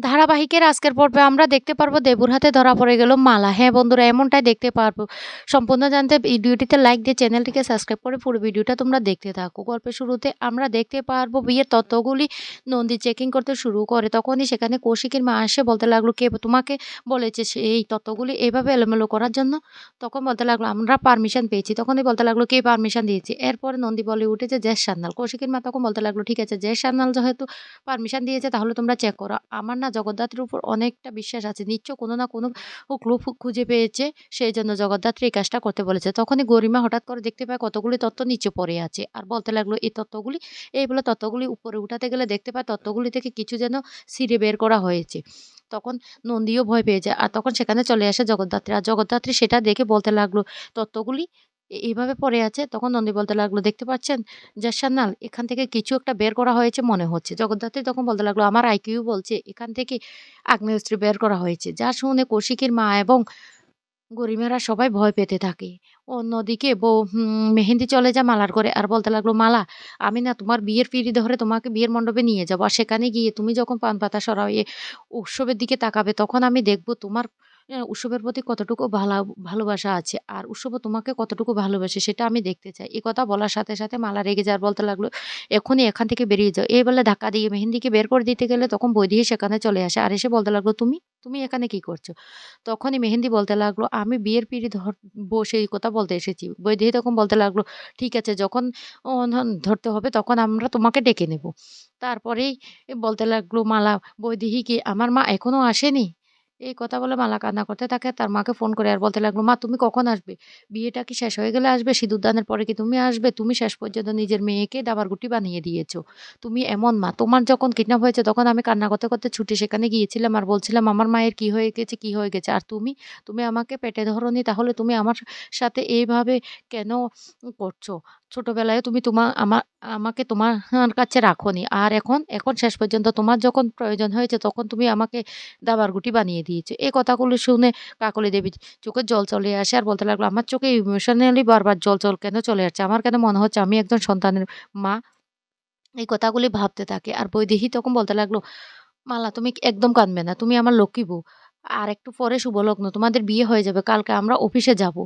ধারাবাহিকের আজকের পর্বে আমরা দেখতে পারবো দেবুর হাতে ধরা পড়ে গেল মালা। হ্যাঁ বন্ধুরা, এমনটাই দেখতে পারবো। সম্পূর্ণ জানতে ভিডিওটিতে লাইক দিয়ে চ্যানেলটিকে সাবস্ক্রাইব করে পুরো ভিডিওটা তোমরা দেখতে থাকো। গল্পের শুরুতে আমরা দেখতে পারবো বিয়ের তথ্যগুলি নন্দী চেকিং করতে শুরু করে। তখনই সেখানে কৌশিকের মা এসে বলতে লাগলো, কে তোমাকে বলেছে এই তথ্যগুলি এভাবে এলোমেলো করার জন্য? তখন বলতে লাগলো, আমরা পারমিশন পেয়েছি। তখনই বলতে লাগলো, কে পারমিশন দিয়েছে? এরপরে নন্দী বলে উঠেছে, জেস সান্যাল। কৌশিকের মা তখন বলতে লাগলো, ঠিক আছে, জেস সান্যাল যেহেতু পারমিশন দিয়েছে তাহলে তোমরা চেক করো। আমার না জগদ্ধাত্রীর উপর অনেকটা বিশ্বাস আছে। নিশ্চয় কোনো না কোনো ক্লু খুঁজে পেয়েছে, সেইজন্য জগদ্ধাত্রী এই কাজটা করতে বলেছে। তখনই গরিমা হঠাৎ করে দেখতে পায় কতগুলি তথ্য নিচে পড়ে আছে। আর বলতে লাগলো, এই তথ্যগুলি, এই বলে তথ্যগুলি উপরে উঠাতে গেলে দেখতে পায় তথ্যগুলি থেকে কিছু যেন ছিঁড়ে বের করা হয়েছে। তখন নন্দীও ভয় পেয়ে যায়। আর তখন সেখানে চলে আসে জগদ্ধাত্রী। আর জগদ্ধাত্রী সেটা দেখে বলতে লাগলো, তথ্যগুলি এইভাবে পড়ে আছে। তখন নন্দী বলতে লাগলো, দেখতে পাচ্ছেন জাসান্নাল, এখান থেকে কিছু একটা বের করা হয়েছে মনে হচ্ছে। জগদ্ধাত্রী তখন বলতে লাগলো, আমার আইকিউ বলছে এখান থেকে আগ্নেয়াস্ত্র বের করা হয়েছে। যা শুনে কৌশিকের মা এবং গরিমেরা সবাই ভয় পেতে থাকে। অন্যদিকে মেহেন্দি চলে যায় মালার ঘরে আর বলতে লাগলো, মালা, আমি না তোমার বিয়ের পিঁড়ি ধরে তোমাকে বিয়ের মণ্ডপে নিয়ে যাবো। আর সেখানে গিয়ে তুমি যখন পান পাতা সরাইয়ে উৎসবের দিকে তাকাবে তখন আমি দেখব তোমার উৎসবের প্রতি কতটুকু ভালোবাসা আছে। আর উৎসবও তোমাকে কতটুকু ভালোবাসে সেটা আমি দেখতে চাই। এ কথা বলার সাথে, সাথে মালা রেগে যায় আর বলতে লাগলো, এখনই এখান থেকে বেরিয়ে যাও। এই বলে ধাক্কা দিয়ে মেহেন্দিকে বের করে দিতে গেলে তখন বৈদেহী সেখানে চলে আসে। আর এসে বলতে লাগলো, তুমি এখানে কি করছো? তখনই মেহেন্দি বলতে লাগলো, আমি বিয়ের পিঁড়ি ধরবো সেই কথা বলতে এসেছি। বৈদেহী তখন বলতে লাগলো, ঠিক আছে, যখন ধরতে হবে তখন আমরা তোমাকে ডেকে নেব। তারপরেই বলতে লাগলো মালা, বৈদেহী কি আমার মা এখনো আসেনি? এই কথা বলে মালা কান্না করতে থাকে। তার মাকে ফোন করে আর বলতে লাগলো, মা তুমি কখন আসবে? বিয়েটা কি শেষ হয়ে গেলে আসবে? সিঁদুরদানের পরে কি তুমি আসবে? তুমি শেষ পর্যন্ত নিজের মেয়েকে দাবারগুটি বানিয়ে দিয়েছো। তুমি এমন মা। তোমার যখন কিডন্যাপ হয়েছে তখন আমি কান্না করতে, করতে ছুটে সেখানে গিয়েছিলাম আর বলছিলাম আমার মায়ের কি হয়ে গেছে, কি হয়ে গেছে। আর তুমি আমাকে পেটে ধরোনি, তাহলে তুমি আমার সাথে এইভাবে কেন করছো? ছোটবেলায় তুমি আমাকে তোমার কাছে রাখোনি। আর এখন শেষ পর্যন্ত তোমার যখন প্রয়োজন হয়েছে তখন তুমি আমাকে দাবারগুটি বানিয়ে দিয়েছো। এই কথাগুলো শুনে কাকলি দেবীর চোখে জল চলে আসে আর বলতে লাগলো, আমার চোখে ইমোশনালি বারবার জল কেন চলে আসছে? আমার কেন মনে হচ্ছে আমি একজন সন্তানের মা? এই কথাগুলি ভাবতে থাকে। আর বৈদেহী তখন বলতে লাগলো, মালা, তুমি একদম কাঁদবে না। তুমি আমার লক্ষ্মী বউ। আর একটু পরে শুভলগ্ন। তোমাদের বিয়ে হয়ে যাবে। কালকে আমরা অফিসে যাব।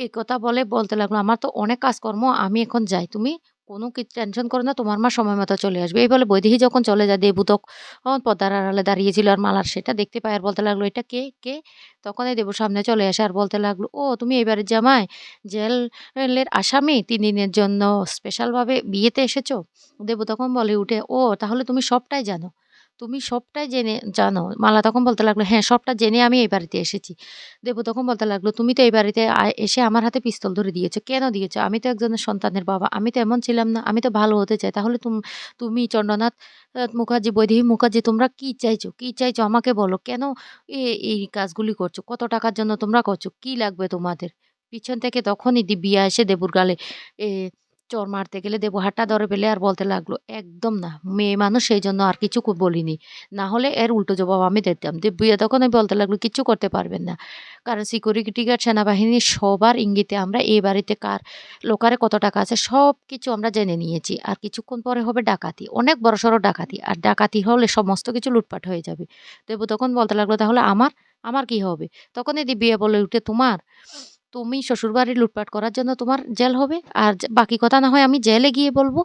এই কথা বলতে লাগলো, আমার তো অনেক কাজকর্ম। আমি এখন যাই। তুমি কোনো টেনশন করো না। তোমার মা সময় মতো চলে আসবে। এই বলে বৈদেহী যখন চলে যায়, দেবু তখন পর্দার আড়ালে দাঁড়িয়েছিল আর মালার সেটা দেখতে পায় আর বলতে লাগলো, এটা কে? কে? তখন এই দেবুর সামনে চলে আসে আর বলতে লাগলো, ও তুমি এই বাড়ির জামাই? জেলের আসামি? ৩ দিনের জন্য স্পেশালভাবে বিয়েতে এসেছো? দেবু তখন বলে উঠে, ও তাহলে তুমি সবটাই জানো। তুমি সবটাই জানো। মালা তখন বলতে লাগলো, হ্যাঁ, সবটা জেনে আমি এই বাড়িতে এসেছি। দেবু তখন বলতে লাগলো, তুমি তো এই বাড়িতে এসে আমার হাতে পিস্তল ধরে দিয়েছো। কেন দিয়েছো? আমি তো একজনের সন্তানের বাবা। আমি তো এমন ছিলাম না। আমি তো ভালো হতে চাই। তাহলে তুমি চন্দ্রনাথ মুখার্জি, বৈদেহী মুখার্জি, তোমরা কি চাইছো? কি চাইছো আমাকে বলো। কেন এই কাজগুলি করছো? কত টাকার জন্য তোমরা করছো? কি লাগবে তোমাদের? পিছন থেকে তখনই দিব্যিয়া এসে দেবুর গালে এ চড় মারতে গেলে দেবু হাতটা ধরে ফেলে আর বলতে লাগলো, একদম না। মেয়ে মানুষ সেইজন্য আর কিছু বলিনি। না হলে এর উল্টো জবাব আমি দিতাম। দিব্যিয়া তখনই বলতে লাগলো, কিচ্ছু করতে পারবেন না। কারণ সিকিউরিটি গার্ড, সেনাবাহিনীর সবার ইঙ্গিতে আমরা এই বাড়িতে কার লোকারে কত টাকা আছে সবকিছু আমরা জেনে নিয়েছি। আর কিছুক্ষণ পরে হবে ডাকাতি। অনেক বড়সড় ডাকাতি। আর ডাকাতি হলে সমস্ত কিছু লুটপাট হয়ে যাবে। দেবু তখন বলতে লাগলো, তাহলে আমার কি হবে? তখনই দিব্যিয়া বলে উঠে, তুমি শ্বশুরবাড়ি লুটপাট করার জন্য তোমার জেল হবে। আর বাকি কথা না হয় আমি জেলে গিয়ে বলব।